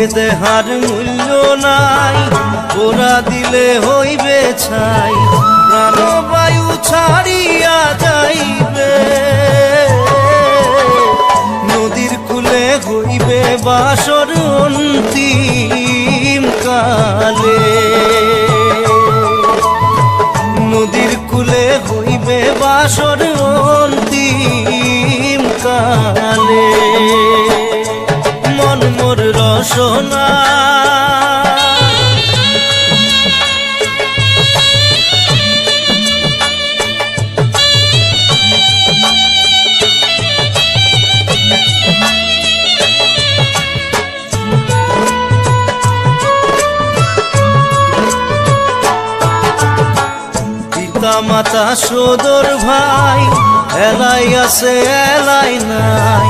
এ দেহার মূল্য নাই, ওরা দিলে হইবে ছাই, প্রাণবায়ু ছাড়িয়া যাইবে। নদীর কূলে হইবে বাসর অন্তিম কালে, নদীর কূলে হইবে বাসর অন্তিম কালে। মন মোর রসনা পিতা মাতা সদর ভাই, এলাই আছে এলাই নাই,